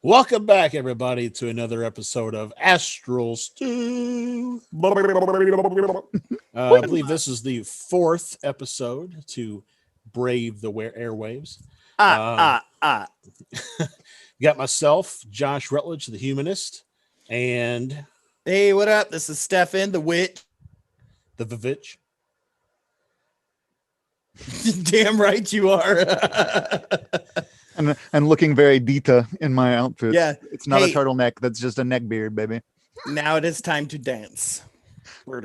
Welcome back, everybody, to another episode of Astral Stew. I believe this is the fourth episode to brave the airwaves. Ah, Uh, ah, ah. got myself, Josh Rutledge, the humanist, and Hey, what up? This is Stefan, the witch. the Vivitch. Damn right you are. And looking very Dita in my outfit. Yeah. It's not Hey. a turtleneck. That's just a neck beard, baby. Now it is time to dance. What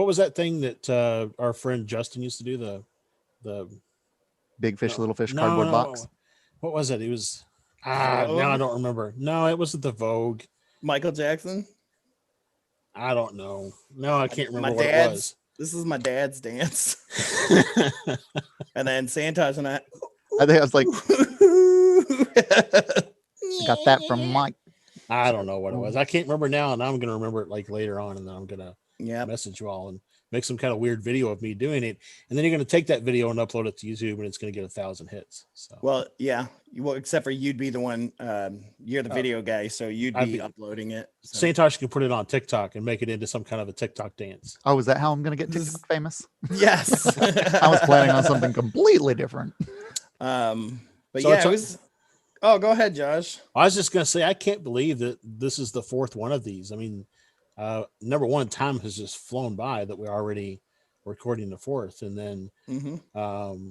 was that thing that our friend Justin used to do? The Big fish, No, little fish, no, cardboard no. box. What was it? It was now I don't remember. No, it wasn't the Vogue. Michael Jackson. I don't know. No, I can't remember My what dad's. it was. This is my dad's dance. And then Santosh and I. I think I was like, got that from Mike. I don't know what it was. I can't remember now, and I'm gonna remember it like later on, and then I'm gonna Yeah. message you all and make some kind of weird video of me doing it, and then you're gonna take that video and upload it to YouTube, and it's gonna get 1,000 hits. So Well, yeah. Well, except for you'd be the one. You're the video guy, so you'd I'd be be- uploading it. So. Santosh can put it on TikTok and make it into some kind of a TikTok dance. Oh, is that how I'm going to get TikTok famous? Yes. I was planning on something completely different. But So yeah, it's it was. Oh, go ahead, Josh. I was just gonna say I can't believe that this is the fourth one of these. I mean, number one, time has just flown by that we're already recording the fourth, and then Mm-hmm.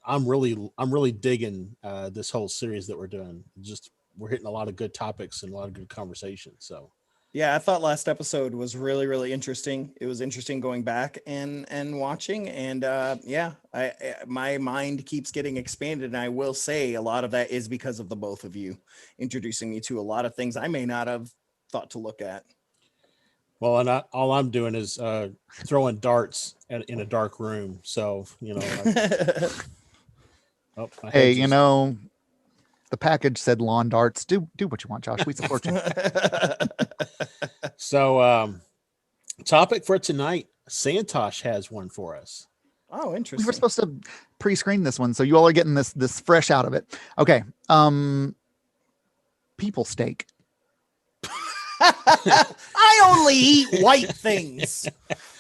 I'm really digging this whole series that we're doing. Just we're hitting a lot of good topics and a lot of good conversations. So Yeah, I thought last episode was really, really interesting. It was interesting going back and watching, and yeah, my mind keeps getting expanded. And I will say a lot of that is because of the both of you introducing me to a lot of things I may not have thought to look at. well, and all I'm doing is throwing darts in a dark room. So my Hey, head you just- know, the package said lawn darts. Do what you want, Josh. We support you. So topic for tonight, Santosh has one for us. Oh, We interesting. were supposed to pre-screen this one, so you all are getting this fresh out of it. Okay. People steak. I only eat white things.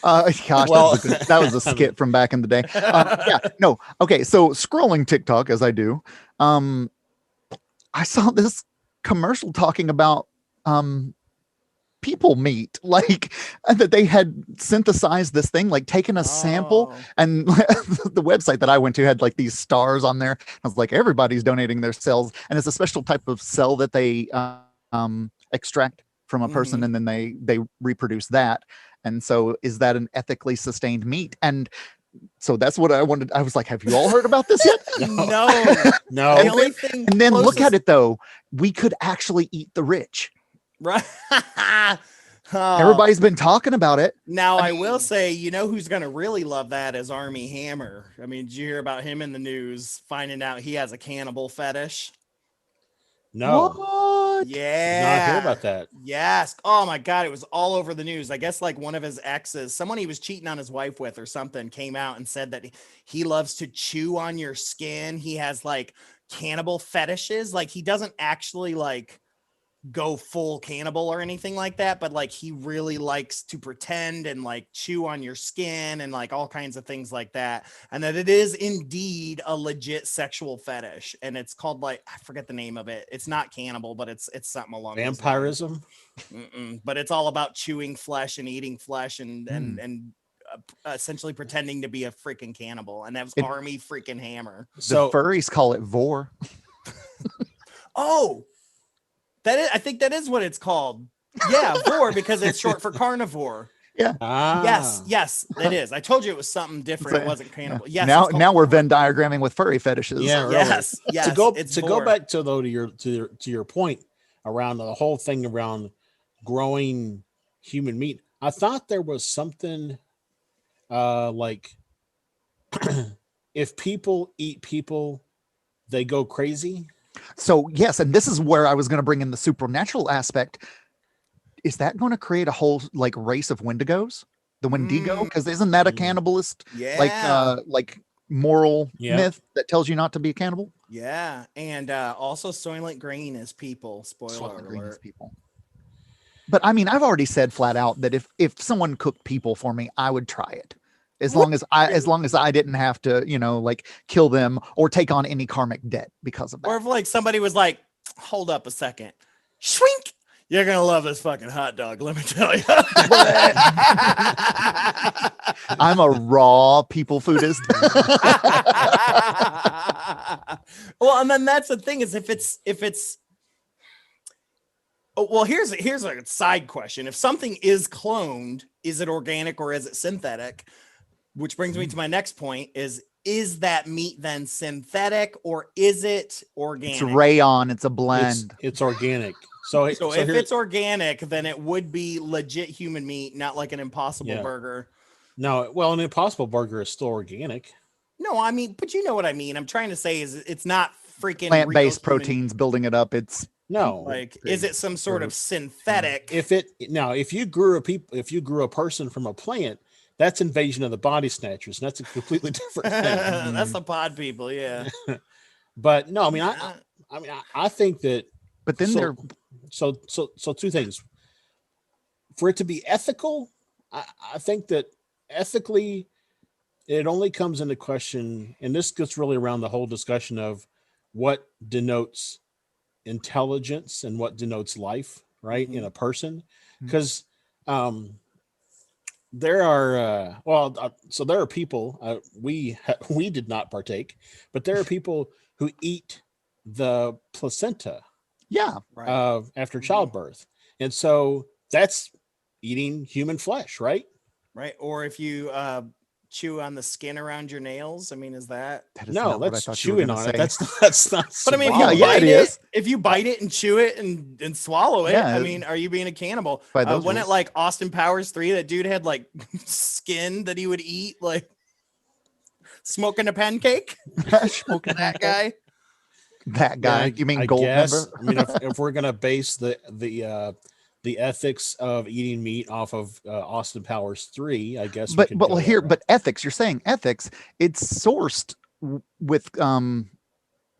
Gosh, Well- that was a skit from back in the day. Yeah, no. Okay, so scrolling TikTok as I do, I saw this commercial talking about people meat, like that they had synthesized this thing, like taken a sample, Oh. and the website that I went to had like these stars on there. I was like, everybody's donating their cells, and it's a special type of cell that they extract from a person, and then they reproduce that. And so, is that an ethically sustained meat? And so that's what I wanted. I was like, have you all heard about this yet? No. No, The only thing And then look closest- at it though. We could actually eat the rich. Right. Oh. Everybody's been talking about it. Now I will say, you know who's gonna really love that is Army Hammer. I mean, did you hear about him in the news finding out he has a cannibal fetish? no, What? did Yeah. not hear about that. Yes. Oh my god, it was all over the news. I guess like one of his exes, someone he was cheating on his wife with or something, came out and said that he loves to chew on your skin. He has like cannibal fetishes. Like he doesn't actually like go full cannibal or anything like that, but like he really likes to pretend and like chew on your skin and like all kinds of things like that, and that it is indeed a legit sexual fetish, and it's called like I forget the name of it. It's not cannibal, but it's something along those lines. Vampirism. But it's all about chewing flesh and eating flesh and essentially pretending to be a freaking cannibal, and that was It- Army freaking Hammer. The So furries call it vor. Oh, I think that is what it's called. Yeah, vor, because it's short for carnivore. Yes, it is. I told you it was something different. It wasn't cannibal. Yes. now it's called now we're vor. Venn diagramming with furry fetishes. Yeah, really. Yes, yes. to go vor. back to though to your point around the whole thing around growing human meat. I thought there was something like if people eat people, they go crazy. So yes, and this is where I was going to bring in the supernatural aspect. Is that going to create a whole like race of Wendigos? The Wendigo? Because isn't that a cannibalist? Yeah. Like moral Yeah. myth that tells you not to be a cannibal. Yeah, and also Soylent Green is people. Spoiler Soylent Green is alert. people. But I mean, I've already said flat out that if someone cooked people for me, I would try it. As long as I didn't have to, like kill them or take on any karmic debt because of that. Or if like somebody was like, hold up a second, shwink, you're gonna love this fucking hot dog, let me tell you. I'm a raw people foodist. Well, and then that's the thing is if it's well, here's a side question. If something is cloned, is it organic or is it synthetic? Which brings me to my next point is that meat then synthetic or is it organic? It's rayon, it's a blend. It's organic. So if it's organic, then it would be legit human meat, not like an Impossible Burger. No, well, an Impossible Burger is still organic. No, I mean, but you know what I mean. I'm trying to say is it's not freaking plant-based proteins building it up. It's is it some sort of synthetic? If you grew a person from a plant, that's invasion of the body snatchers, and that's a completely different thing. That's the pod people, yeah. But no, I mean, I think that. But then so two things. For it to be ethical, I think that ethically, it only comes into question, and this gets really around the whole discussion of what denotes intelligence and what denotes life, right, in a person, because there are there are people we did not partake, but there are people who eat the placenta after childbirth, and so that's eating human flesh, right? Or if you chew on the skin around your nails, I mean, is that no, that's chewing on it. That's not. But I mean, if you bite it and chew it and swallow it, I mean, are you being a cannibal? When it like Austin Powers 3, that dude had like skin that he would eat, like smoking a pancake. Smoking that guy. That guy. You mean Goldmember? I mean, if we're gonna base the ethics of eating meat off of Austin Powers 3, I guess. But ethics. You're saying ethics. It's sourced with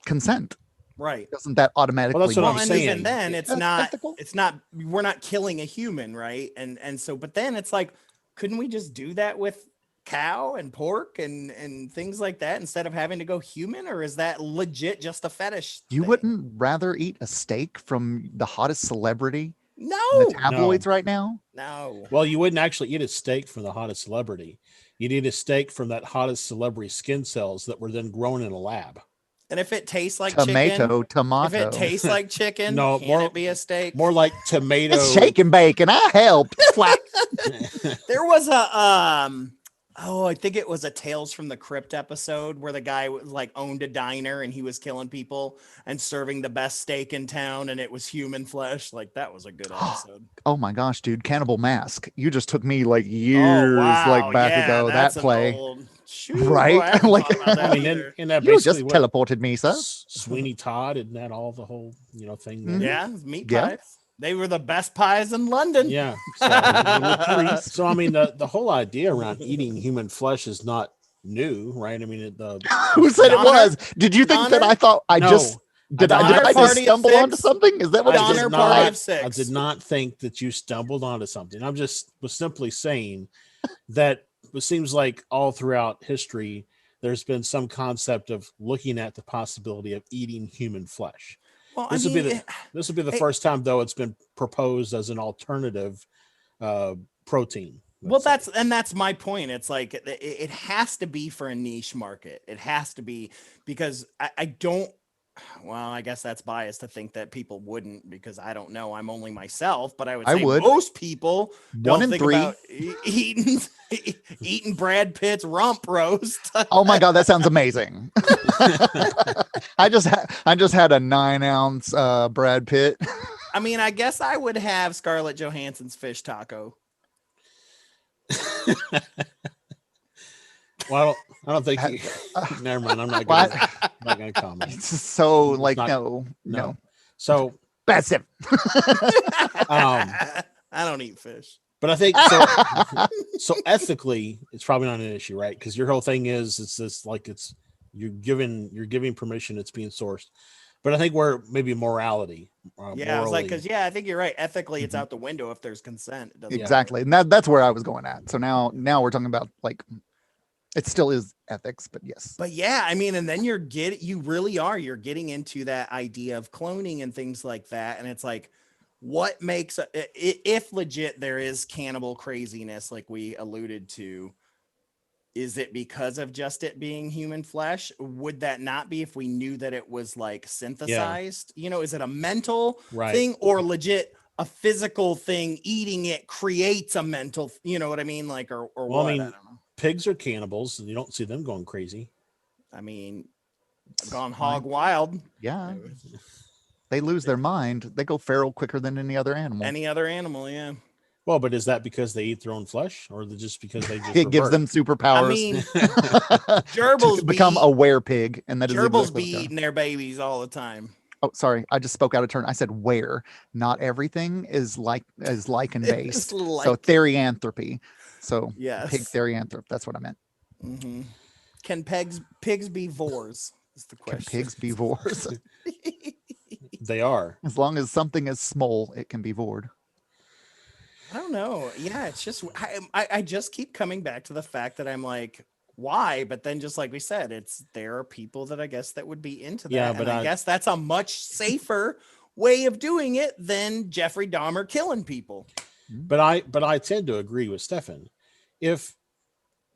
consent, right? Doesn't that automatically? Well, that's what I'm saying. And then it's not. Ethical? It's not. We're not killing a human, right? And so, but then it's like, couldn't we just do that with cow and pork and things like that instead of having to go human? Or is that legit just a fetish You thing? wouldn't rather eat a steak from the hottest celebrity? No, in the tabloids right now. No. Well, you wouldn't actually eat a steak from the hottest celebrity. You'd eat a steak from that hottest celebrity skin cells that were then grown in a lab. And if it tastes like tomato, if it tastes like chicken, no, can it be a steak? More like tomato. It's shake and bake, and I helped. There was a I think it was a Tales from the Crypt episode where the guy was like owned a diner and he was killing people and serving the best steak in town, and it was human flesh. Like, that was a good episode. Oh my gosh, dude! Cannibal Mask. You just took me like years back ago. That play. Right? Boy, I mean, and that you just teleported me, sir. Sweeney Todd, isn't that all the whole thing? Mm-hmm. Yeah, meat pies. They were the best pies in London. Yeah. So I mean, the whole idea around eating human flesh is not new, right? I mean, who said it was? Did you think that I thought I just did I just stumble onto something? Is that what I did not think that you stumbled onto something. Was simply saying that it seems like all throughout history there's been some concept of looking at the possibility of eating human flesh. Well, this would be the first time, though, it's been proposed as an alternative protein. Well, that's my point. It's like it has to be for a niche market. It has to be, because I don't. Well, I guess that's biased to think that people wouldn't, because I don't know. I'm only myself, but I would say most people don't think about eating Brad Pitt's rump roast. Oh my God, that sounds amazing. I just had a 9-ounce Brad Pitt. I mean, I guess I would have Scarlett Johansson's fish taco. Well, I don't think you. Never mind. I'm not going to comment. So, like, no. So that's it. I don't eat fish. But I think so. So ethically, it's probably not an issue, right? Because your whole thing is it's this like it's you're giving permission. It's being sourced. But I think we're maybe morality, Yeah, I was like, morally. because I think you're right. Ethically, it's Mhm. out the window if there's consent. It doesn't Exactly. matter. And that's where I was going at. So now we're talking about like it still is ethics, but yes. But yeah, I mean, and then you're getting into that idea of cloning and things like that. And it's like, what makes if legit there is cannibal craziness, like we alluded to, is it because of just it being human flesh? Would that not be if we knew that it was like synthesized? You know, is it a mental Right. thing or legit a physical thing? Eating it creates a mental, you know what I mean? Like, or Well, what? I I mean, don't know. pigs are cannibals, and you don't see them going crazy. I mean, I've gone Fine. hog wild. Yeah. They lose their mind. They go feral quicker than any other animal. Any other animal, yeah. Well, but is that because they eat their own flesh, or just because they just It gives revert? them superpowers. I mean, to gerbils become be a werepig, and that is gerbils exactly be what's eating their babies all the time. Oh, sorry, I just spoke out of turn. I said where. Not everything is lichen based. So Lichen. therianthropy. So Yes. pig therianthrop. That's what I meant. Mm-hmm. Can pigs be vores? Is the Can question. pigs be vored? They are. As long as something is small, it can be vored. I don't know. Yeah, it's just I just keep coming back to the fact that I'm like, why? But then just like we said, there are people that I guess that would be into that. Yeah, and but I guess that's a much safer way of doing it than Jeffrey Dahmer killing people. But I tend to agree with Stefan. If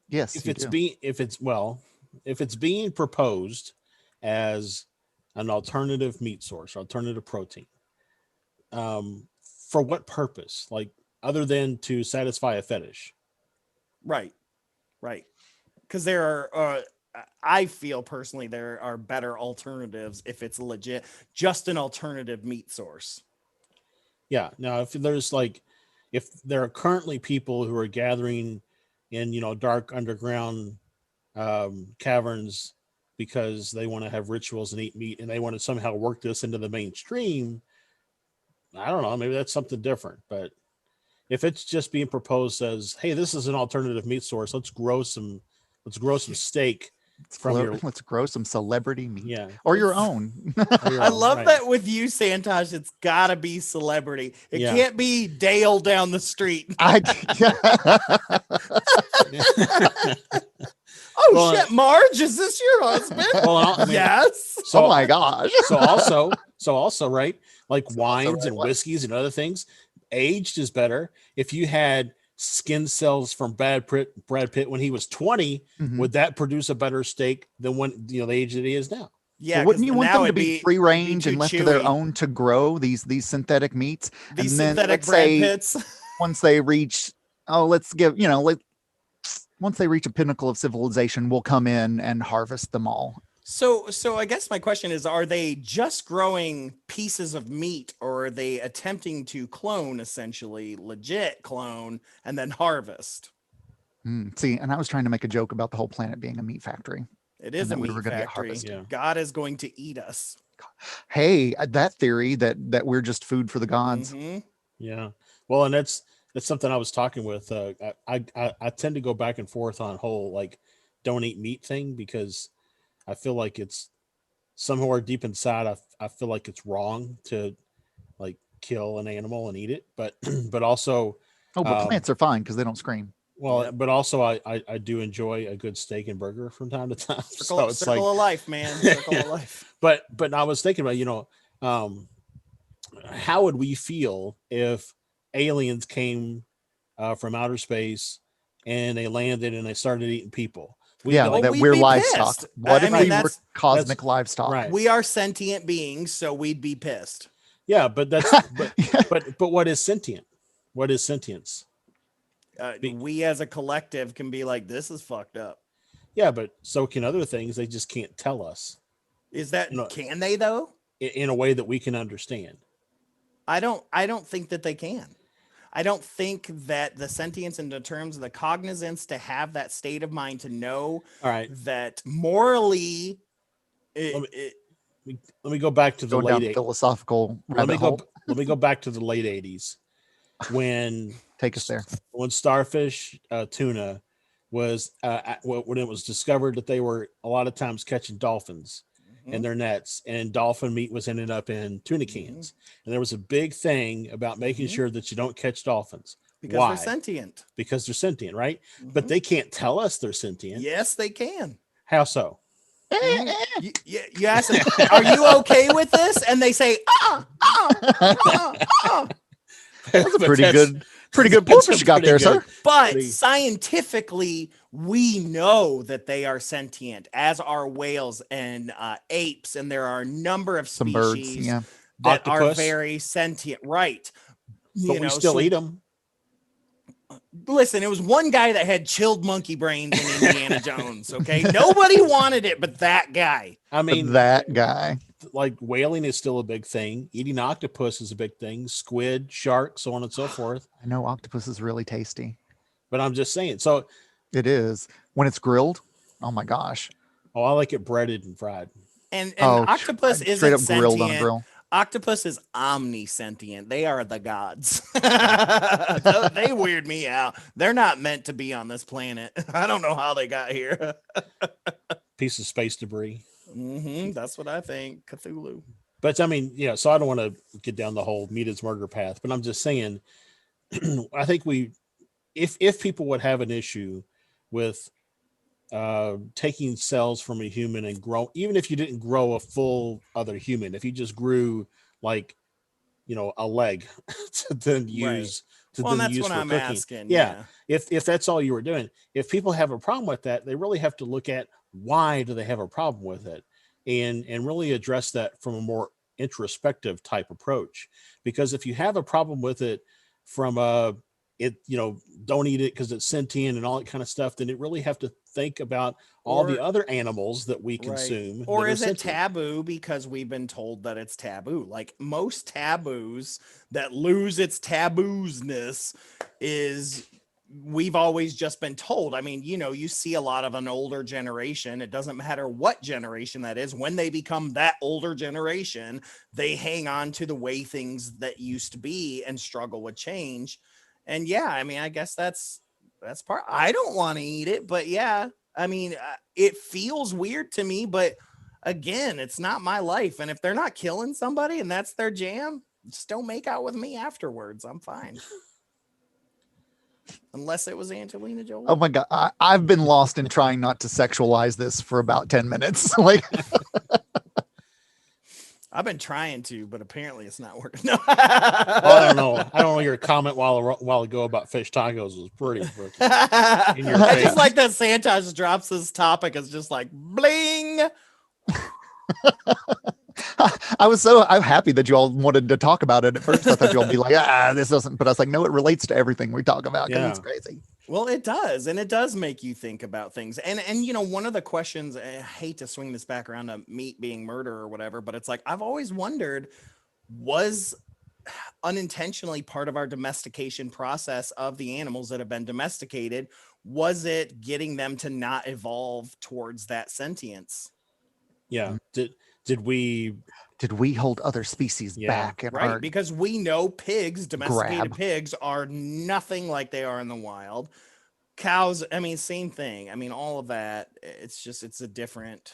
Yes, if you it's do. if it's being proposed as an alternative meat source, alternative protein, for what purpose? Like other than to satisfy a fetish? Right. Because there are I feel personally there are better alternatives if it's legit just an alternative meat source. Yeah. Now, if there are currently people who are gathering in dark underground caverns because they want to have rituals and eat meat, and they want to somehow work this into the mainstream, I don't know. Maybe that's something different. But if it's just being proposed as, hey, this is an alternative meat source, let's grow some steak from your Let's grow some celebrity meat. yeah. Or your own. I love right. that with you, Santosh. It's gotta be celebrity. It Yeah. can't be Dale down the street. Oh Well, shit, Marge, is this your husband? Well, I mean, Yes. Oh my gosh. so also, right? Like wines and whiskeys and other things, aged is better. If you had skin cells from Brad Pitt when he was 20, Mhm. would that produce a better steak than when the age that he is now? Yeah, Well, wouldn't you want them to it'd be free range too and left to their chewy. own to grow these synthetic meats? These and then synthetic let's Brad say Pitts. once they reach, once they reach a pinnacle of civilization, we'll come in and harvest them all. So I guess my question is, are they just growing pieces of meat, or are they attempting to clone, essentially legit clone, and then harvest? See, and I was trying to make a joke about the whole planet being a meat factory. It is And a that we meat were gonna get factory. harvested. Yeah. God is going to eat us. Hey, that theory that we're just food for the gods. Mhm. Yeah. Well, and that's something I was talking with. I tend to go back and forth on whole like don't eat meat thing, because I feel like it's somewhere deep inside. I feel like it's wrong to like kill an animal and eat it, but but also Oh, but plants are fine because they don't scream. well, Yep. but also I do enjoy a good steak and burger from time to time. Circle of life, man. Circle of life. But I was thinking about how would we feel if aliens came from outer space and they landed and they started eating people? we'd we're be livestock. pissed. What I if mean, we were that's- cosmic livestock? right. We are sentient beings, so we'd be pissed. Yeah, but that's but what is sentient? What is sentience? We as a collective can be like, this is fucked up. Yeah, but so can other things. They just can't tell us Is that No. can they though? in a way that we can understand. I don't think that they can. I don't think that the sentience in the terms of the cognizance to have that state of mind to know All right, that morally let me go back to the Going down late. philosophical Let me rabbit hole. go. Let me go back to the late 80s when Take us there. When starfish, tuna was when it was discovered that they were a lot of times catching dolphins in their nets, and dolphin meat was ended up in tuna cans. And there was a big thing about making sure that you don't catch dolphins. Because Why? they're sentient. Because they're sentient, right? But they can't tell us they're sentient. Yes, they can. How so? You ask them, are you okay with this? And they say, That's a pretty good purpose you got there, sir. But scientifically, we know that they are sentient, as are whales and apes, and there are a number of Some species birds, that are Octopus. very sentient, right? But we still eat them. Listen, it was one guy that had chilled monkey brains in Indiana Jones. Okay, nobody wanted it, but that guy. I mean, That guy. like whaling is still a big thing. Eating octopus is a big thing. Squid, shark, so on and so forth. I know octopus is really tasty. But I'm just saying. So, It is. When it's grilled, oh my gosh. oh, I like it breaded and fried. And Oh, octopus straight isn't up grilled on a sentient. grill. Octopus is omnisentient. They are the gods. They weird me out. They're not meant to be on this planet. I don't know how they got here. Piece of space debris. That's what I think. Cthulhu. But I mean, yeah, so I don't want to get down the whole meat is murder path, but I'm just saying, I think if people would have an issue with taking cells from a human and grow, even if you didn't grow a full other human, if you just grew like, a leg to then use to Well, then that's use what for I'm cooking. asking. Yeah. If that's all you were doing, if people have a problem with that, they really have to look at why do they have a problem with it, and really address that from a more introspective type approach. Because if you have a problem with it from don't eat it because it's sentient and all that kind of stuff, then it really have to think about all the other animals that we consume. Or that is are it sentient. taboo because we've been told that it's taboo? Like most taboos that lose its taboosness is we've always just been told. I mean, you see a lot of an older generation. It doesn't matter what generation that is. When they become that older generation, they hang on to the way things that used to be and struggle with change. And yeah, I mean, I guess that's part. I don't want to eat it, but yeah, I mean, it feels weird to me, but again, it's not my life. And if they're not killing somebody and that's their jam, just don't make out with me afterwards. I'm fine. Unless it was Angelina Jolie. Oh my God. I've been lost in trying not to sexualize this for about 10 minutes. Like, I've been trying to, but apparently it's not working. No. I don't know. Your comment while ago about fish tacos was pretty freaking in your I face. just like that Santosh drops this topic as just like bling. I'm happy that you all wanted to talk about it. At first, I thought you all be like, this doesn't, but I was like, no, it relates to everything we talk about because it's crazy. Well, it does. And it does make you think about things. And one of the questions, I hate to swing this back around to meat being murder or whatever, but it's like, I've always wondered, was unintentionally part of our domestication process of the animals that have been domesticated, was it getting them to not evolve towards that sentience? Yeah. Did we hold other species back? Right. Because we know domesticated pigs are nothing like they are in the wild. Cows, I mean, same thing. I mean, all of that. It's a different.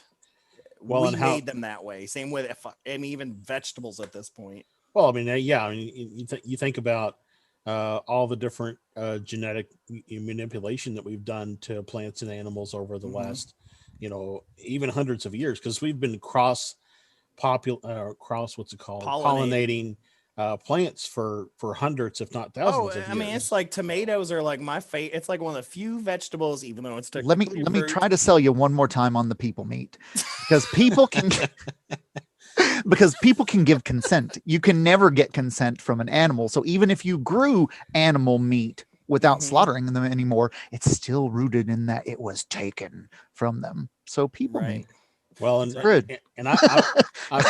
We made them that way. Same with, even vegetables at this point. Well, I mean, you think about all the different genetic manipulation that we've done to plants and animals over the last, even hundreds of years, because we've been pollinating plants for hundreds, if not thousands of years. I mean, it's like tomatoes are like my favorite. It's like one of the few vegetables, even though it's let me try to sell you one more time on the people meat, because people can give consent. You can never get consent from an animal. So even if you grew animal meat without slaughtering them anymore, it's still rooted in that it was taken from them. So people meat. Well, and good. And I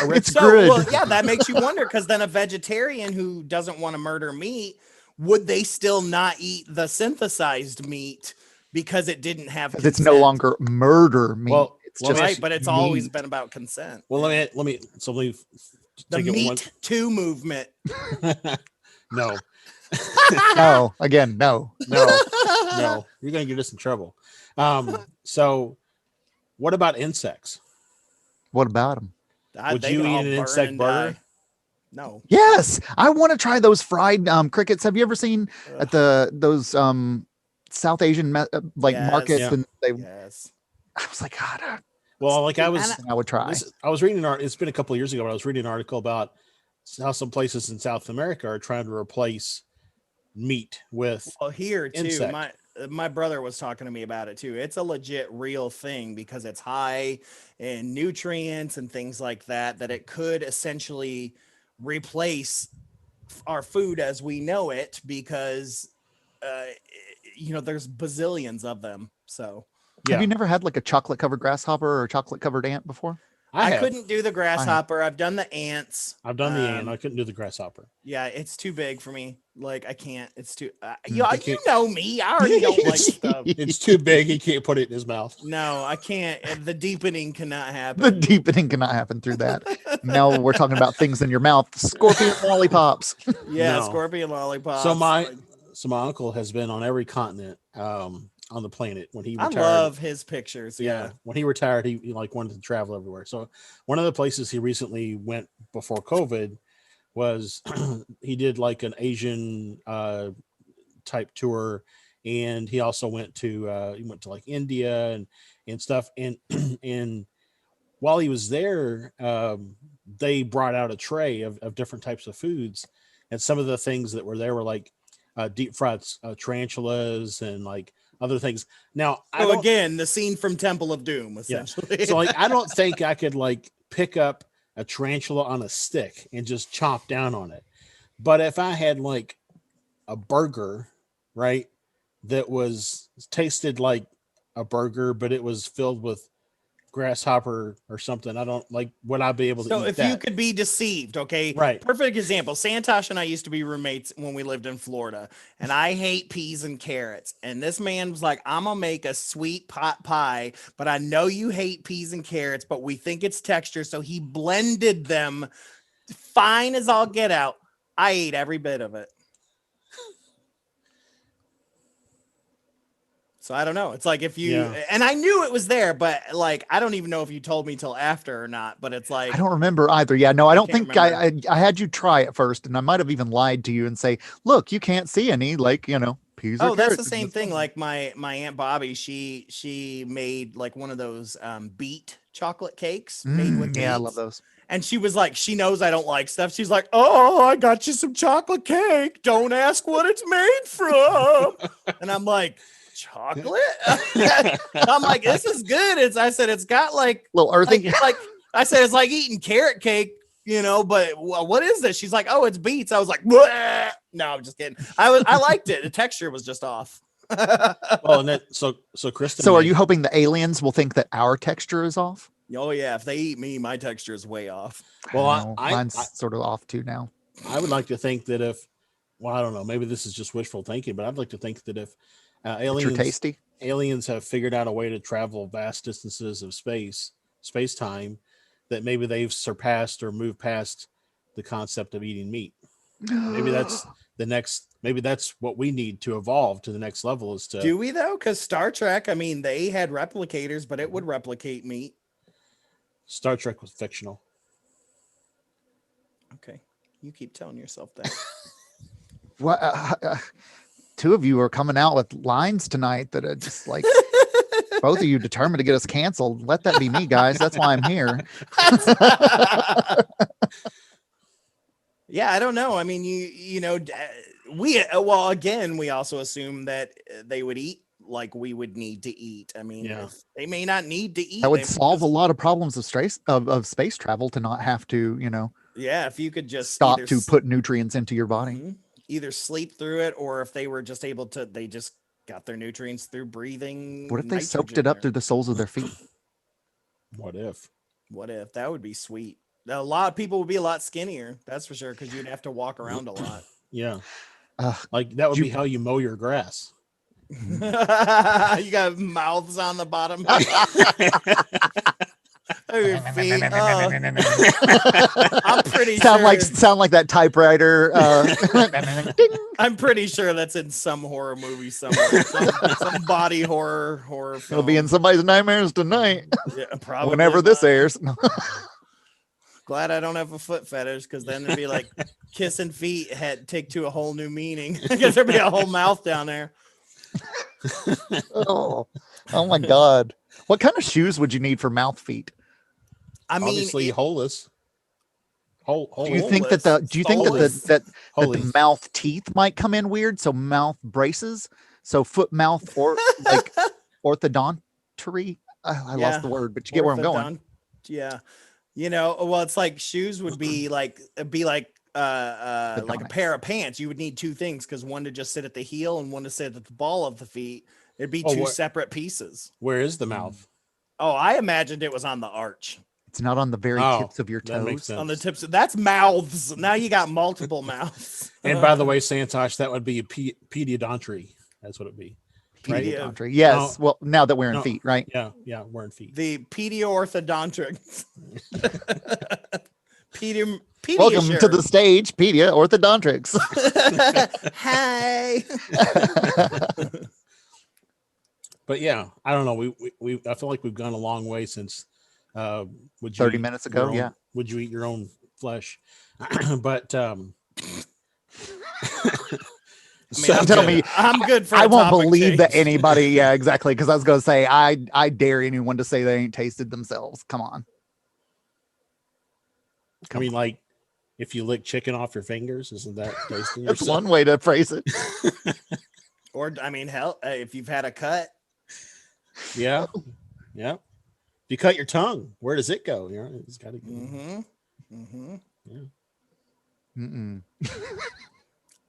read it's good. Well, yeah, that makes you wonder, because then a vegetarian who doesn't want to murder meat, would they still not eat the synthesized meat because it didn't have consent? It's no longer murder meat. Well, it's just right, but it's always meat. been about consent. Well, let me the take meat to movement. No. No, again, no. No, you're gonna get us in trouble. So what about insects? What about them? Would They you can eat all an burn insect and burger? die. No. Yes, I want to try those fried crickets. Have you ever seen at Ugh. those South Asian like Yes. markets? Yeah. And they, Yes. I was like, God, Well, like I was, I would try. I was reading an art. It's been a couple of years ago, but I was reading an article about how some places in South America are trying to replace meat with Well, here too, insect. my brother was talking to me about it too. It's a legit real thing because it's high in nutrients and things like that, that it could essentially replace our food as we know it, because there's bazillions of them. So Have Yeah, you never had like a chocolate covered grasshopper or a chocolate covered ant before? I have. couldn't do the grasshopper. I've done the ants. I've done the ant. I couldn't do the grasshopper. Yeah, it's too big for me. Like I can't. It's too. Mm. You know me. I already don't like stuff. It's too big. He can't put it in his mouth. No, I can't. The deepening cannot happen. The deepening cannot happen through that. Now we're talking about things in your mouth. Scorpion lollipops. Yeah, No. scorpion lollipops. So my uncle has been on every continent on the planet. When he I retired, love his pictures. yeah, when he retired, he like wanted to travel everywhere. So one of the places he recently went before COVID was he did like an Asian type tour, and he also went to like India and stuff. And and while he was there, they brought out a tray of different types of foods, and some of the things that were there were like deep fried tarantulas and like other things. Now, So again, the scene from Temple of Doom, yeah. essentially. So like, I don't think I could like pick up a tarantula on a stick and just chomp down on it. But if I had like a burger, right, that was tasted like a burger, but it was filled with grasshopper or something, I don't like, would I be able to So eat if that? you could be deceived, okay? Right. Perfect example. Santosh and I used to be roommates when we lived in Florida, and I hate peas and carrots. And this man was like, I'm gonna make a sweet pot pie, but I know you hate peas and carrots, but we think it's texture. So he blended them fine as all get out. I ate every bit of it. So I don't know. It's like if you, and I knew it was there, but like, I don't even know if you told me till after or not, but it's like, I don't remember either. Yeah, no, I don't can't think I had you try it first, and I might have even lied to you and say, look, you can't see any, like, peas or oh, that's carrots the in same this thing. one. Like my Aunt Bobby, she made like one of those beet chocolate cakes made with Yeah, I beets. love those. And she was like, she knows I don't like stuff. She's like, oh, I got you some chocolate cake. Don't ask what it's made from. And I'm like, chocolate? I'm like, this is good. I said, it's got like, Little earthy. like I said, it's like eating carrot cake, but what is this? She's like, oh, it's beets. I was like, bleh. No, I'm just kidding. I liked it. The texture was just off. Well, and so Kristen. So are you hoping the aliens will think that our texture is off? Oh yeah, if they eat me, my texture is way off. Well, mine's sort of off too now. I would like to think that I don't know, maybe this is just wishful thinking, but I'd like to think that if aliens have figured out a way to travel vast distances of space time, that maybe they've surpassed or moved past the concept of eating meat. Maybe that's maybe that's what we need to evolve to the next level is to. Do we though? Because Star Trek, I mean, they had replicators, but it would replicate meat. Star Trek was fictional. Okay, you keep telling yourself that. What? Two of you are coming out with lines tonight that are just like both of you determined to get us canceled. Let that be me, guys. That's why I'm here. Yeah, I don't know. I mean, we also assume that they would eat like we would need to eat. I mean, they may not need to eat. That would solve a lot of problems of space travel to not have to, yeah, if you could just stop to put nutrients into your body. Either sleep through it, or if they were just able to, they just got their nutrients through breathing. What if they soaked it up through the soles of their feet? What if that would be sweet. A lot of people would be a lot skinnier, that's for sure, because you'd have to walk around a lot. Yeah, like that would be how you mow your grass. You got mouths on the bottom. Your feet. I'm pretty sound sure. like that typewriter. Ding. I'm pretty sure that's in some horror movie somewhere. Some body horror film. It'll be in somebody's nightmares tonight. Yeah, probably Whenever this mine. airs. Glad I don't have a foot fetish, because then it'd be like kissing feet had take to a whole new meaning. I guess there'd be a whole mouth down there. Oh my God. What kind of shoes would you need for mouth feet? I mean, Obviously, holeless. Do you think that the Holy. mouth teeth might come in weird? So mouth braces, so foot mouth or like orthodontiry. I lost the word, but you get where I'm going. Yeah, well, it's like shoes would be like a pair of pants. You would need two things, because one to just sit at the heel and one to sit at the ball of the feet. It'd be two separate pieces. Where is the mouth? Oh, I imagined it was on the arch. It's not on the very tips of your That makes toes. sense. On the tips. That's mouths. Now you got multiple mouths. And by the way, Santosh, that would be a pediodontry. That's what it'd be. Right? Pediodontry. Yes. Well, now that we're in feet, right? Yeah, we're in feet. The pediorthodontric. Welcome to the stage, Pedia Orthodontics. Hey. But yeah, I don't know. We I feel like we've gone a long way since 30 minutes ago. Yeah. Would you eat your own flesh? But tell me, I'm good for. I won't believe change. that anybody. Yeah, exactly. Because I was going to say, I dare anyone to say they ain't tasted themselves. Come on. I mean, like, if you lick chicken off your fingers, isn't that tasting? That's one way to phrase it. Or, I mean, hell, if you've had a cut. Yeah. If you cut your tongue, where does it go? It's got to go. Yeah.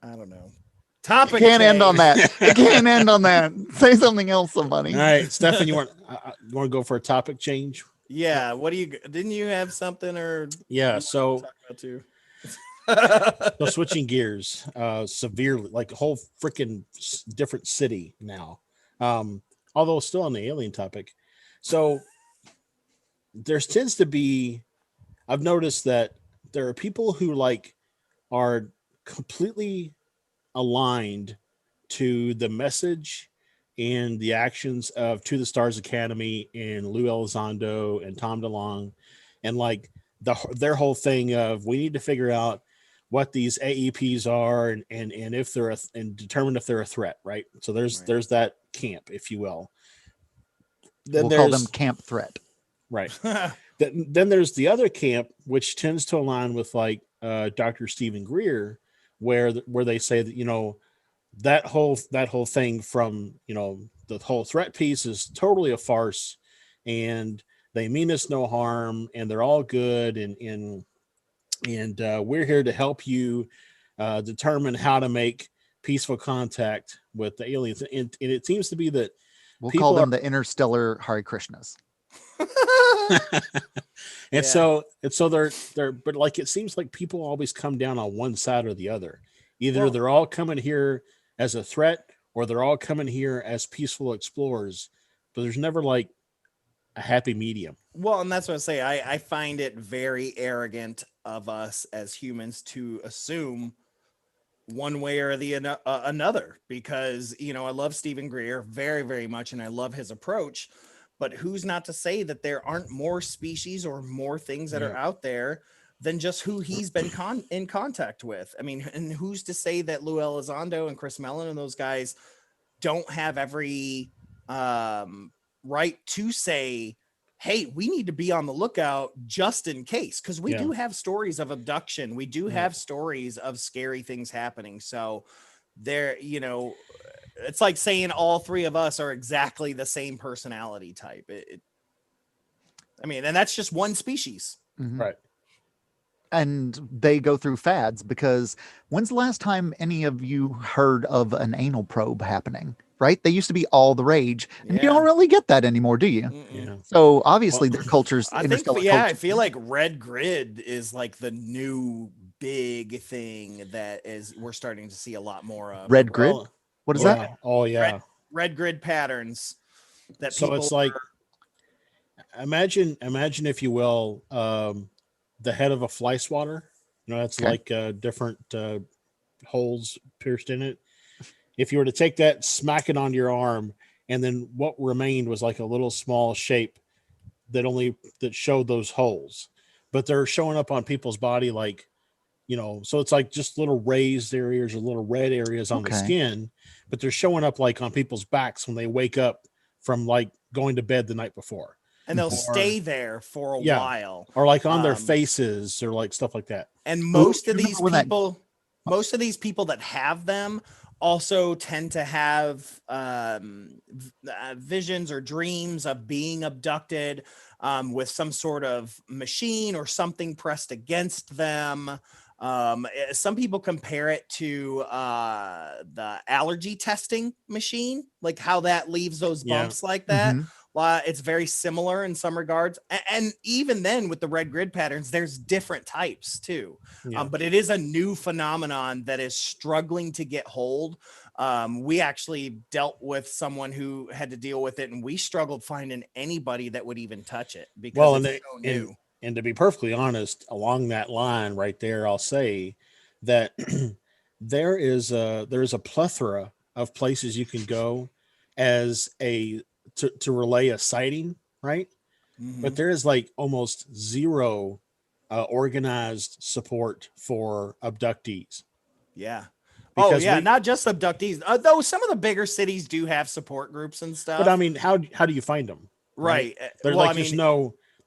I don't know. Topic Can't end change. on that. It can't end on that. Say something else, somebody. All right, Stefan, you want to go for a topic change? Yeah. What didn't you have something or? Yeah. So, Talk about too? so switching gears, severely, like a whole freaking different city now. Although still on the alien topic. So there tends to be, I've noticed that there are people who like are completely aligned to the message and the actions of To the Stars Academy and Lou Elizondo and Tom DeLonge, and like their whole thing of we need to figure out what these AEPs are and if they're and determine if they're a threat, right? So there's that camp, if you will. Then we'll call them camp threat. Right. Then there's the other camp, which tends to align with like Dr. Stephen Greer, where they say that that whole thing from the whole threat piece is totally a farce, and they mean us no harm, and they're all good, and we're here to help you determine how to make peaceful contact with the aliens, and it seems to be that we'll call them the interstellar Hare Krishnas. So they're but like it seems like people always come down on one side or the other. Either they're all coming here as a threat or they're all coming here as peaceful explorers, but there's never like a happy medium. Well, and that's what I say. I find it very arrogant of us as humans to assume one way or the another, because I love Stephen Greer very, very much, and I love his approach. But who's not to say that there aren't more species or more things that are out there than just who he's been in contact with? I mean, and who's to say that Lou Elizondo and Chris Mellon and those guys don't have every right to say, hey, we need to be on the lookout just in case, because we do have stories of abduction. We do have stories of scary things happening. So there, it's like saying all three of us are exactly the same personality type. And that's just one species. Mm-hmm. Right. And they go through fads, because when's the last time any of you heard of an anal probe happening? Right? They used to be all the rage, and you don't really get that anymore, do you? Yeah. So obviously their cultures. I feel like Red Grid is like the new big thing that we're starting to see a lot more of. Red Grid? What is that? Oh yeah. Red Grid patterns. So it's like, imagine if you will, the head of a fly swatter. That's Okay. like different holes pierced in it. If you were to take that, smack it onto your arm, and then what remained was like a little small shape that showed those holes, but they're showing up on people's body like, so it's like just little raised areas or little red areas on the Okay. skin, but they're showing up like on people's backs when they wake up from like going to bed the night before. And they'll Or stay there for a yeah, while. or like on their Um, faces or like stuff like that. And Ooh, most you of remember these when that- people, most of these people that have them also tend to have visions or dreams of being abducted with some sort of machine or something pressed against them. Some people compare it to the allergy testing machine, like how that leaves those Yeah. bumps like that. Mhm. It's very similar in some regards. And even then with the red grid patterns, there's different types too. Yeah. But it is a new phenomenon that is struggling to get hold. We actually dealt with someone who had to deal with it, and we struggled finding anybody that would even touch it because Well, it's so new. and to be perfectly honest, along that line right there, I'll say that there's a plethora of places you can go as to relay a sighting, right? But Mhm. there is like almost zero organized support for abductees Yeah. Oh because yeah, not just abductees. Though some of the bigger cities do have support groups and stuff. but I mean, how do you find them? Right. There's Well, like I mean,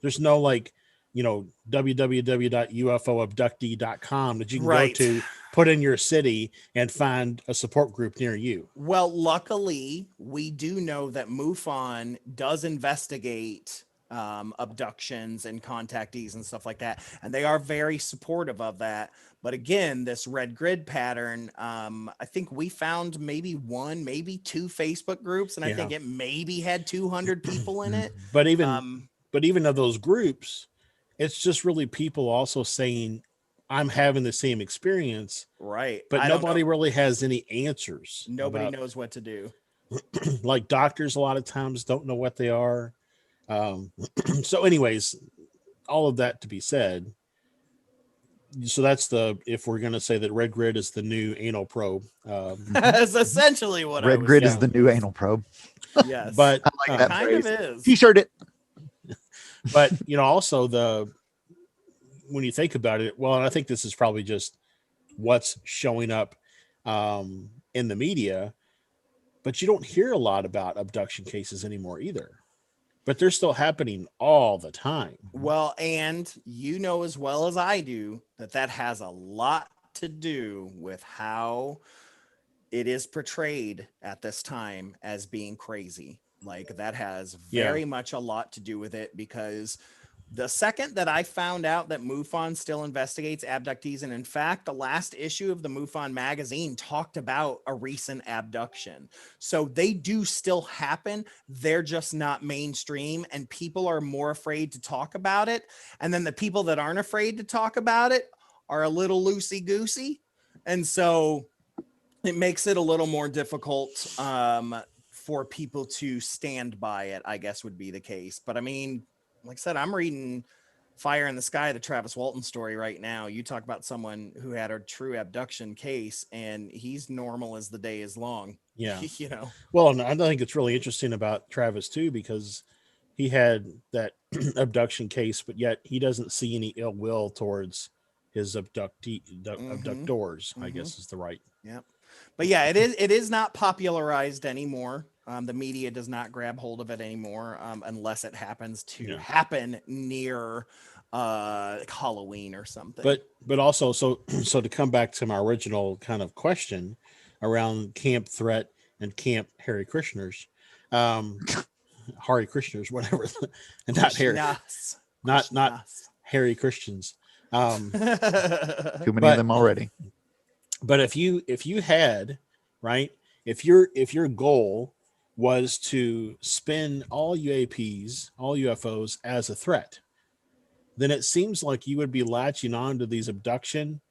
there's no like www.ufoabductee.com that you can go right. to, put in your city, and find a support group near you. Well, luckily, we do know that MUFON does investigate abductions and contactees and stuff like that, and they are very supportive of that. But again, this red grid pattern, I think we found maybe one, maybe two Facebook groups, and I Yeah. think it maybe had 200 people in it. But even Um, of those groups, it's just really people also saying, I'm having the same experience, right. but I don't nobody know. really has any answers. Nobody about, knows what to do. like doctors a lot of times don't know what they are. So anyways, all of that to be said, so that's if we're going to say that red grid is the new anal probe. That's essentially what I Red was grid is saying. the new anal probe. Yes. But I like It that kind of phrase. is. T-shirt it. but also when you think about it, well, and I think this is probably just what's showing up in the media, but you don't hear a lot about abduction cases anymore either. But they're still happening all the time. Well, and you know as well as I do that has a lot to do with how it is portrayed at this time as being crazy. Like that has very much a lot to do with it, because the second that I found out that MUFON still investigates abductees, and in fact, the last issue of the MUFON magazine talked about a recent abduction. So they do still happen. They're just not mainstream, and people are more afraid to talk about it. And then the people that aren't afraid to talk about it are a little loosey goosey. And so it makes it a little more difficult for people to stand by it, I guess would be the case. But I mean, like I said, I'm reading Fire in the Sky, the Travis Walton story right now. You talk about someone who had a true abduction case, and he's normal as the day is long. Yeah. You know. Well, and I think it's really interesting about Travis too, because he had that abduction case, but yet he doesn't see any ill will towards his abductors, I guess is the right. Yep. But yeah, it is not popularized anymore. The media does not grab hold of it anymore, unless it happens to happen near Halloween or something. But also, so to come back to my original kind of question around Camp Threat and Camp Hare Krishners, Hare Krishners, whatever, and not Harry, not Harry Christians. Too many of them already. But if you had, right, if your goal was to spin all UAPs, all UFOs as a threat, then it seems like you would be latching on to these abduction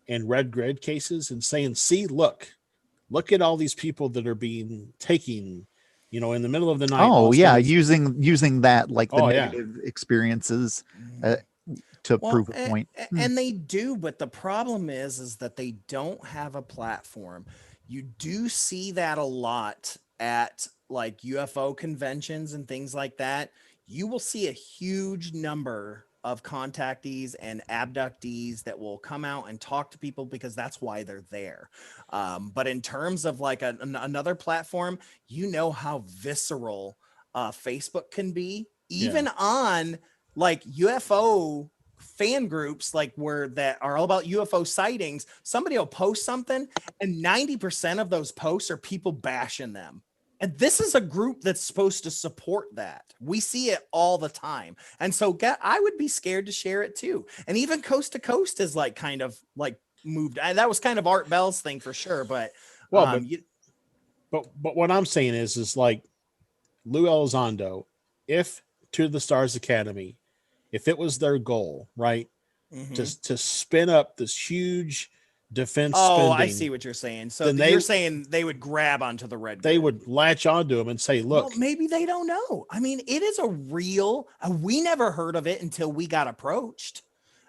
and red grid cases and saying, see, look at all these people that are being taken, you know, in the middle of the night. Oh yeah, Austin, using that like the Oh, yeah. negative experiences to prove a point. And they do, but the problem is that they don't have a platform. You do see that a lot at like UFO conventions and things like that. You will see a huge number of contactees and abductees that will come out and talk to people because that's why they're there. But in terms of like another platform, you know how visceral Facebook can be, even on like UFO fan groups, like where that are all about UFO sightings. Somebody will post something and 90% of those posts are people bashing them. And this is a group that's supposed to support that. We see it all the time. And so I would be scared to share it too. And even Coast to Coast is like kind of like moved. That was kind of Art Bell's thing for sure. But well, but what I'm saying is like Lou Elizondo, if To the Stars Academy, if it was their goal, right, to spin up this huge defense spending. I see what you're saying. So you're saying they would grab onto the red. They would latch onto him and say, look. Well, maybe they don't know. I mean, it is a real, we never heard of it until we got approached.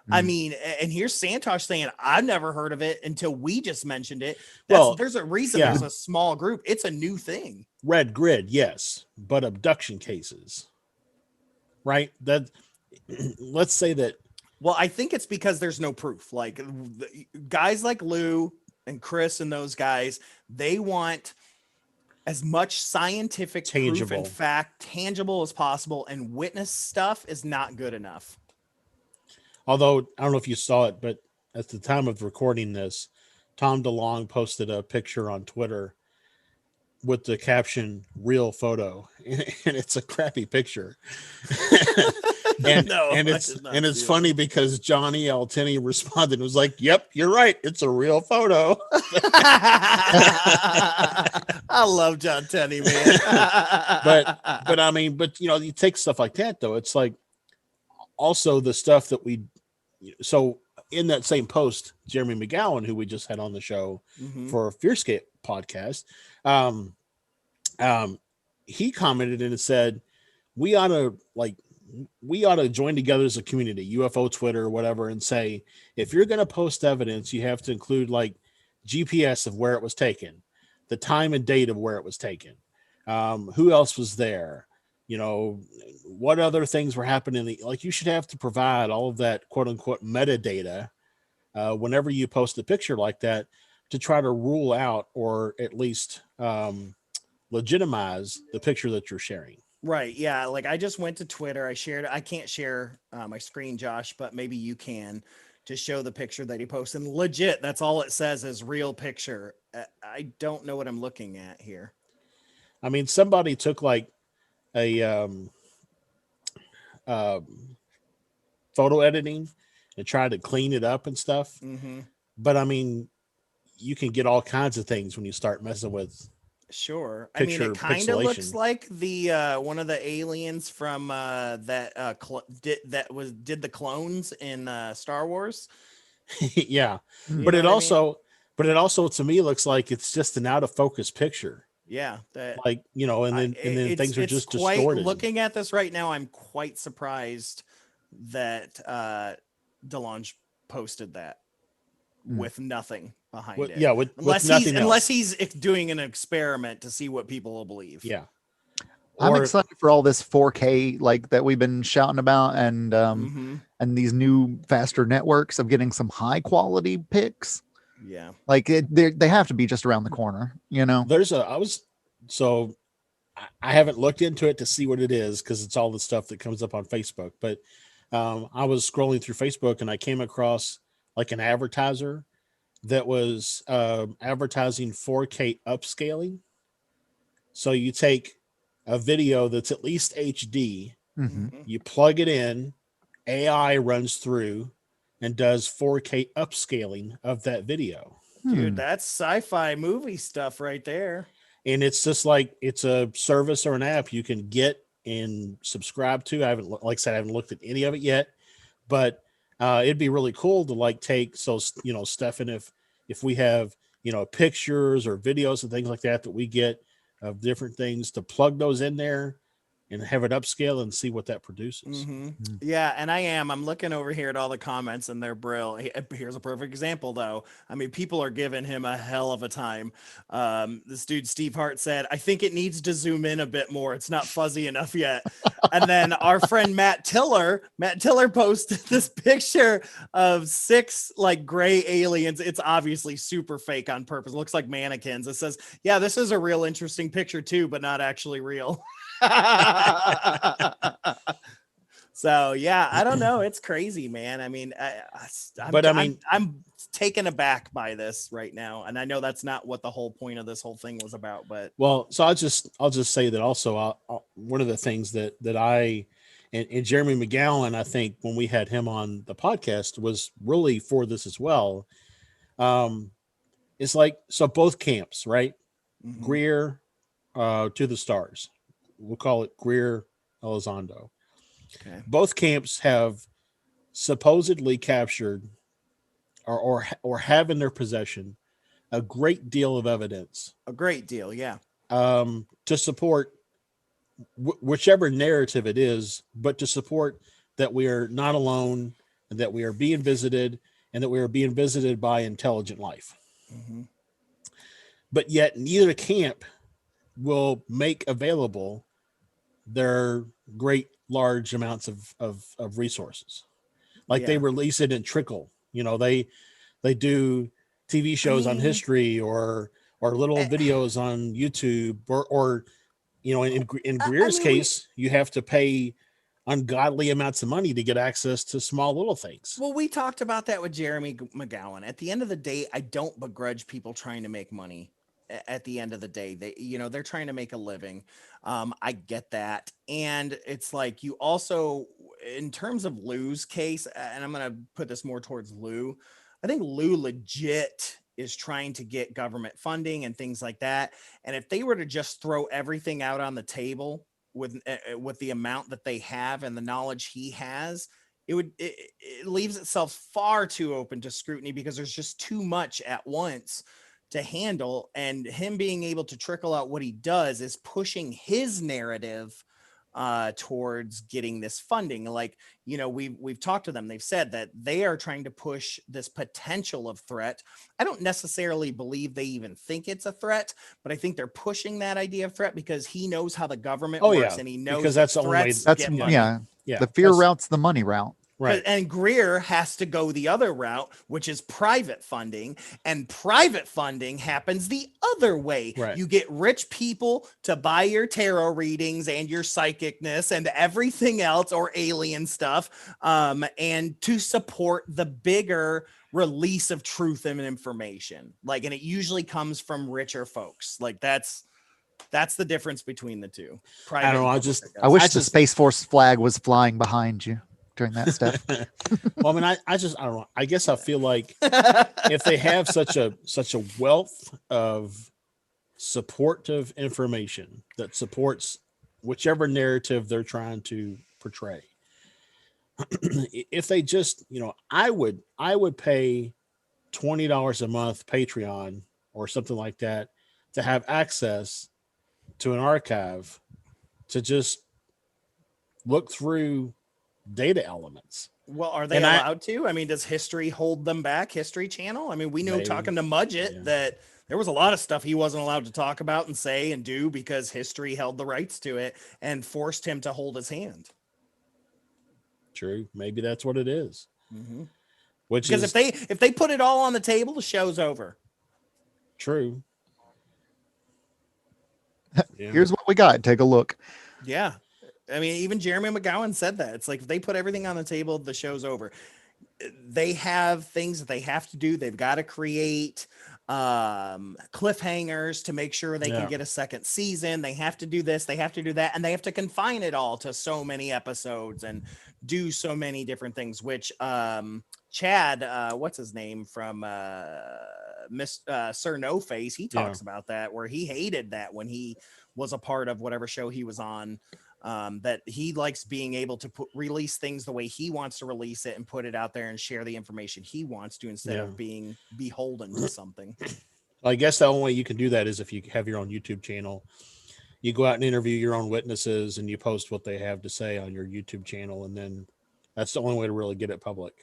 I mean, and here's Santosh saying, I've never heard of it until we just mentioned it. There's a reason there's a small group. It's a new thing. Red grid, yes, but abduction cases, right? That let's say that. Well, I think it's because there's no proof. Like guys like Lou and Chris and those guys, they want as much scientific proof and fact tangible as possible, and witness stuff is not good enough. Although I don't know if you saw it, but at the time of recording this, Tom DeLonge posted a picture on Twitter with the caption "real photo," and it's a crappy picture. and it's funny because Johnny L. Tenney responded and was like, "Yep, you're right. It's a real photo." I love John Tenney, man. but I mean, you know, you take stuff like that though. It's like also the stuff that so in that same post, Jeremy McGowan, who we just had on the show for a Fearscape podcast, he commented and it said, we ought to join together as a community, UFO Twitter or whatever, and say, if you're going to post evidence, you have to include like GPS of where it was taken, the time and date of where it was taken, who else was there, you know, what other things were happening. Like you should have to provide all of that quote unquote metadata whenever you post a picture like that to try to rule out or at least legitimize the picture that you're sharing. Right. Yeah. Like I just went to Twitter. I can't share my screen, Josh, but maybe you can, to show the picture that he posted. And legit, that's all it says is real picture. I don't know what I'm looking at here. I mean, somebody took like a photo editing and tried to clean it up and stuff. But I mean, you can get all kinds of things when you start messing with. Sure. I mean, it kind of looks like the one of the aliens from did the clones in Star Wars. Yeah. But it also to me looks like it's just an out of focus picture. Yeah, like, you know, and then things are just distorted. Looking at this right now, I'm quite surprised that DeLonge posted that with nothing behind it. Yeah, unless he's doing an experiment to see what people will believe. Yeah. I'm excited for all this 4K like that we've been shouting about, and and these new faster networks of getting some high quality pics. Yeah, like they have to be just around the corner, you know. I haven't looked into it to see what it is because it's all the stuff that comes up on Facebook. But I was scrolling through Facebook and I came across like an advertiser that was advertising 4K upscaling. So you take a video that's at least HD, you plug it in, AI runs through and does 4K upscaling of that video. Dude, that's sci-fi movie stuff right there. And it's just like, it's a service or an app you can get and subscribe to. I haven't looked at any of it yet, but it'd be really cool to like take, so, you know, Stefan, if we have, you know, pictures or videos and things like that we get of different things to plug those in there and have it upscale and see what that produces. Yeah, and I'm looking over here at all the comments and they're brilliant. Here's a perfect example though. I mean, people are giving him a hell of a time. This dude Steve Hart said, I think it needs to zoom in a bit more. It's not fuzzy enough yet. And then our friend Matt Tiller posted this picture of 6 like gray aliens. It's obviously super fake on purpose. Looks like mannequins. It says, yeah, this is a real interesting picture too, but not actually real. So yeah, I don't know. It's crazy, man. I mean, I'm taken aback by this right now, and I know that's not what the whole point of this whole thing was about. But well, so I'll just say that also. One of the things that I and Jeremy McGowan, I think when we had him on the podcast, was really for this as well. It's like, so both camps, right? Mhm. Greer, to the stars. We'll call it Greer Elizondo. Okay. Both camps have supposedly captured or have in their possession a great deal of evidence, A great deal, yeah. to support whichever narrative it is, but to support that we are not alone and that we are being visited and that we are being visited by intelligent life. Mm-hmm. But yet neither camp will make available their great large amounts of resources. Like they release it in trickle. You know, they do TV shows on history or little videos on YouTube or you know, in Greer's case, you have to pay ungodly amounts of money to get access to small little things. Well, we talked about that with Jeremy McGowan. At the end of the day, I don't begrudge people trying to make money. At the end of the day, they're trying to make a living. I get that. And it's like, you also, in terms of Lou's case, and I'm going to put this more towards Lou, I think Lou legit is trying to get government funding and things like that. And if they were to just throw everything out on the table with the amount that they have and the knowledge he has, it leaves itself far too open to scrutiny because there's just too much at once to handle. And him being able to trickle out what he does is pushing his narrative towards getting this funding. Like, we've talked to them. They've said that they are trying to push this potential of threat. I don't necessarily believe they even think it's a threat, but I think they're pushing that idea of threat because he knows how the government works, and he knows because that's the only way. That's money. Yeah. The fear route's the money route. Right. And Greer has to go the other route, which is private funding, and private funding happens the other way. Right. You get rich people to buy your tarot readings and your psychicness and everything else, or alien stuff, and to support the bigger release of truth and information. Like, and it usually comes from richer folks. Like that's the difference between the two. I don't know. I wish the Space Force flag was flying behind you during that stuff. Well, I mean, I don't know. I guess I feel like if they have such a wealth of supportive information that supports whichever narrative they're trying to portray, if they just, I would pay $20 a month Patreon or something like that to have access to an archive to just look through data elements. Well, are they allowed to? I mean, does history hold them back? History Channel? I mean, we know talking to Mudgett that there was a lot of stuff he wasn't allowed to talk about and say and do because history held the rights to it and forced him to hold his hand. True. Maybe that's what it is. Mm-hmm. Because if they put it all on the table, the show's over. True. Here's what we got. Take a look. Yeah. I mean, even Jeremy McGowan said that. It's like, if they put everything on the table, the show's over. They have things that they have to do. They've got to create cliffhangers to make sure they can get a second season. They have to do this, they have to do that, and they have to confine it all to so many episodes and do so many different things, which Chad, what's his name from Sir No Face, he talks about that, where he hated that when he was a part of whatever show he was on. That he likes being able to release things the way he wants to release it and put it out there and share the information he wants to instead of being beholden to something. I guess the only way you can do that is if you have your own YouTube channel. You go out and interview your own witnesses and you post what they have to say on your YouTube channel. And then that's the only way to really get it public.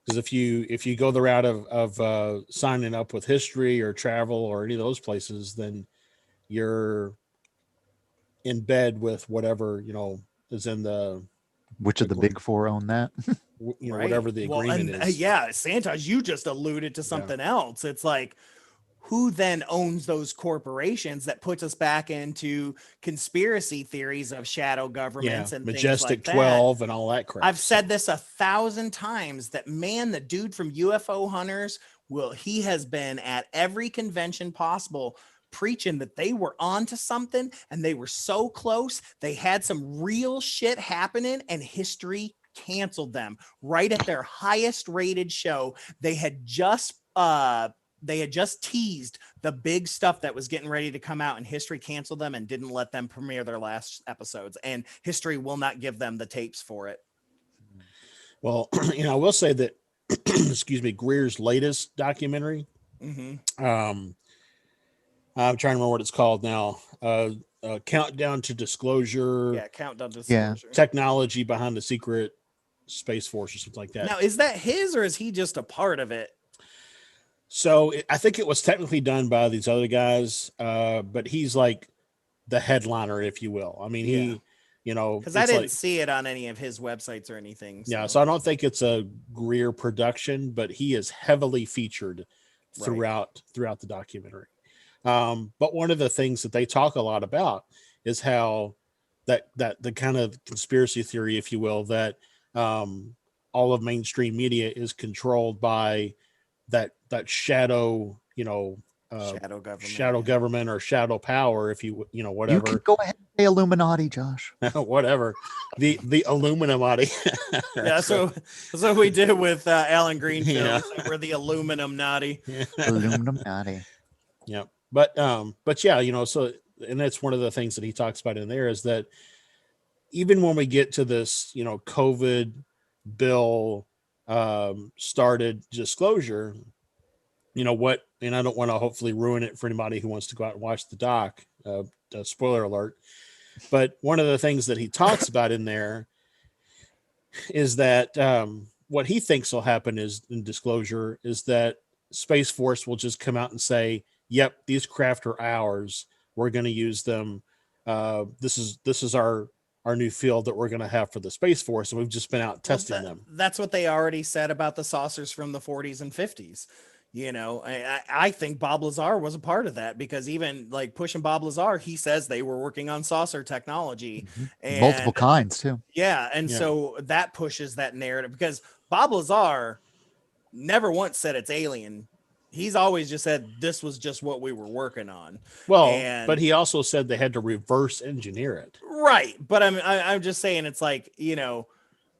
Because if you go the route of signing up with history or travel or any of those places, then you're in bed with whatever, is in the, Which of the big four own that? Right. Whatever the agreement is. Yeah, Santosh, you just alluded to something else. It's like, who then owns those corporations? That puts us back into conspiracy theories of shadow governments and Majestic things like 12 that. and all that crap. I've said this 1,000 times that, man, the dude from UFO Hunters, he has been at every convention possible preaching that they were onto something and they were so close. They had some real shit happening and history canceled them right at their highest rated show. They had just teased the big stuff that was getting ready to come out, and history canceled them and didn't let them premiere their last episodes, and history will not give them the tapes for it. Well, I will say that excuse me, Greer's latest documentary, I'm trying to remember what it's called now. Countdown to Disclosure. Yeah, Countdown to Disclosure. Technology behind the secret Space Force or something like that. Now, is that his, or is he just a part of it? So I think it was technically done by these other guys, but he's like the headliner, if you will. I mean, because I didn't see it on any of his websites or anything. Yeah, so I don't think it's a Greer production, but he is heavily featured throughout the documentary. But one of the things that they talk a lot about is how that the kind of conspiracy theory, if you will, that all of mainstream media is controlled by that shadow, shadow government or shadow power, if you whatever. You can go ahead and say Illuminati, Josh. Whatever, the Illuminati. Yeah, so we did it with Alan Greenfield. Yeah. We're the Aluminum Naughty. Illuminati. Yeah, but yeah, so, and that's one of the things that he talks about in there, is that even when we get to this, COVID bill started disclosure, and I don't want to hopefully ruin it for anybody who wants to go out and watch the doc, spoiler alert, but one of the things that he talks about in there is that what he thinks will happen is, in disclosure, is that Space Force will just come out and say, yep, these craft are ours, we're going to use them, this is our new field that we're going to have for the Space Force, and we've just been out testing them. That's what they already said about the saucers from the 40s and 50s. I think Bob Lazar was a part of that, because even like pushing Bob Lazar, he says they were working on saucer technology, and multiple kinds too. Yeah. And so that pushes that narrative, because Bob Lazar never once said it's alien. He's always just said this was just what we were working on. Well, but he also said they had to reverse engineer it. Right. But I'm just saying, it's like,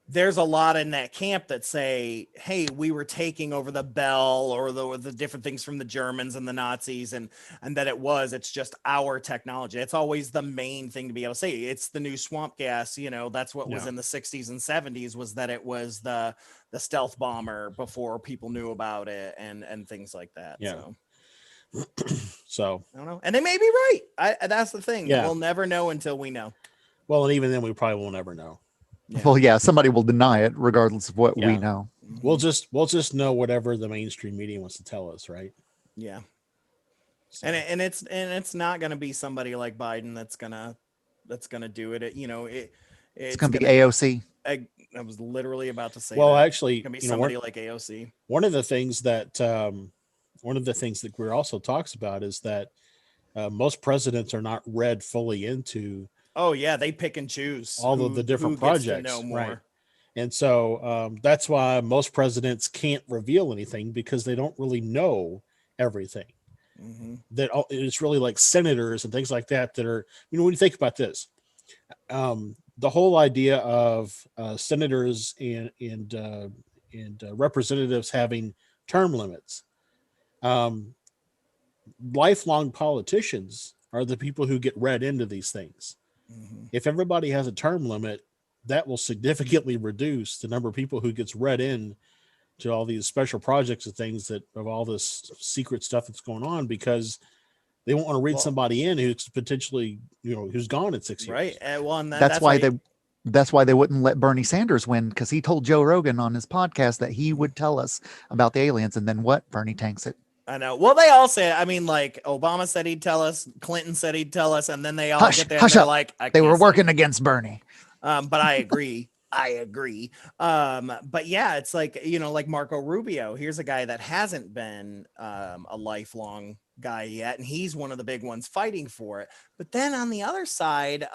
there's a lot in that camp that say, hey, we were taking over the Bell or the different things from the Germans and the Nazis, and that it's just our technology. It's always the main thing to be able to say. It's the new swamp gas. That's what was in the 60s and 70s, was that it was the stealth bomber before people knew about it, and things like that. Yeah. So I don't know. And they may be right. That's the thing. Yeah. We'll never know until we know. Well, and even then we probably won't ever know. Yeah. Well, yeah, somebody will deny it regardless of what we know. We'll just know whatever the mainstream media wants to tell us, right? Yeah. So. And it's not going to be somebody like Biden that's gonna do it. It's gonna be AOC. I was literally about to say. Well, actually, it's gonna be somebody like AOC. One of the things that Greer also talks about is that most presidents are not read fully into. Oh yeah, they pick and choose all of the different projects, right? And so that's why most presidents can't reveal anything, because they don't really know everything. That it's really like senators and things like that are, when you think about this, the whole idea of senators and representatives having term limits, lifelong politicians are the people who get read into these things. If everybody has a term limit, that will significantly reduce the number of people who gets read in to all these special projects and things that of all this secret stuff that's going on, because they won't want to read somebody in who's potentially, who's gone in 6 years. Right. Well, and That's why they wouldn't let Bernie Sanders win, because he told Joe Rogan on his podcast that he would tell us about the aliens, and then what? Bernie tanks it. I know. Well, they all say, I mean, like Obama said he'd tell us, Clinton said he'd tell us, and then they all get there and they're like, they were working against Bernie. But I agree. I agree. But yeah, it's like, like Marco Rubio. Here's a guy that hasn't been a lifelong guy yet, and he's one of the big ones fighting for it. But then on the other side,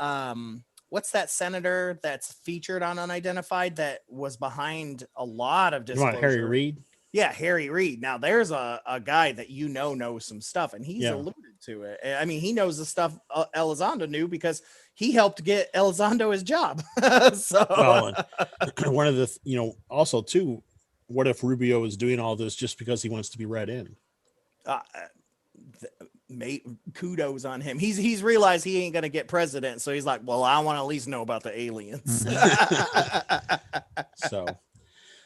what's that senator that's featured on Unidentified that was behind a lot of disclosure? You want Harry Reid? Yeah, Harry Reid. Now there's a guy that knows some stuff, and he's alluded to it. I mean, he knows the stuff Elizondo knew because he helped get Elizondo his job. So well, one of the also too, what if Rubio is doing all this just because he wants to be read in? Kudos on him. He's realized he ain't gonna get president, so he's like, well, I want to at least know about the aliens. So.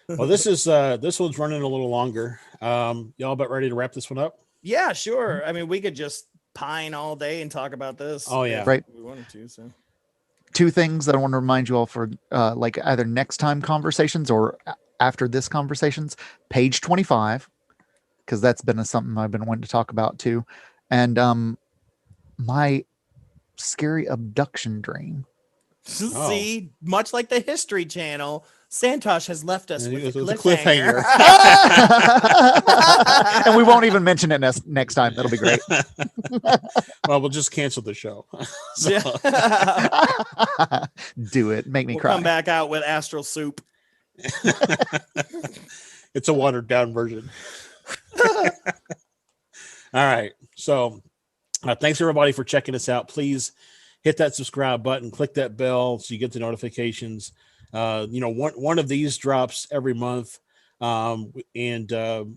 Well, this one's running a little longer. Y'all about ready to wrap this one up? Yeah, sure. I mean, we could just pine all day and talk about this. Oh yeah, right. We wanted to. So, 2 things that I want to remind you all for like either next time conversations or after this conversations. Page 25, because that's been something I've been wanting to talk about too, and my scary abduction dream. See, much like the History Channel, Santosh has left us with a cliffhanger. And we won't even mention it next time. That'll be great. Well, we'll just cancel the show. Do it. Make me cry. Come back out with Astral soup. It's a watered down version. All right. So thanks everybody for checking us out. Please hit that subscribe button, click that bell so you get the notifications. One of these drops every month. And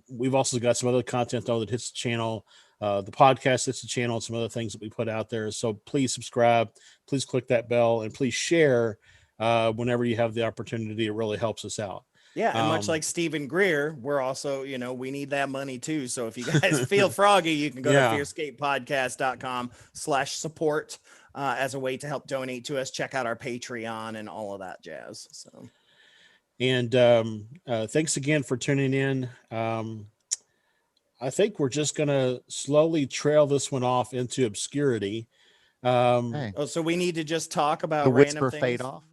we've also got some other content though that hits the channel. The podcast hits the channel, and some other things that we put out there. So please subscribe, please click that bell, and please share whenever you have the opportunity. It really helps us out. Yeah, and much like Stephen Greer, we're also, we need that money too. So if you guys feel froggy, you can go to fearscapepodcast.com/support as a way to help donate to us. Check out our Patreon and all of that jazz. So, and thanks again for tuning in. I think we're just gonna slowly trail this one off into obscurity. Okay. So we need to just talk about The random whisper things. fade off.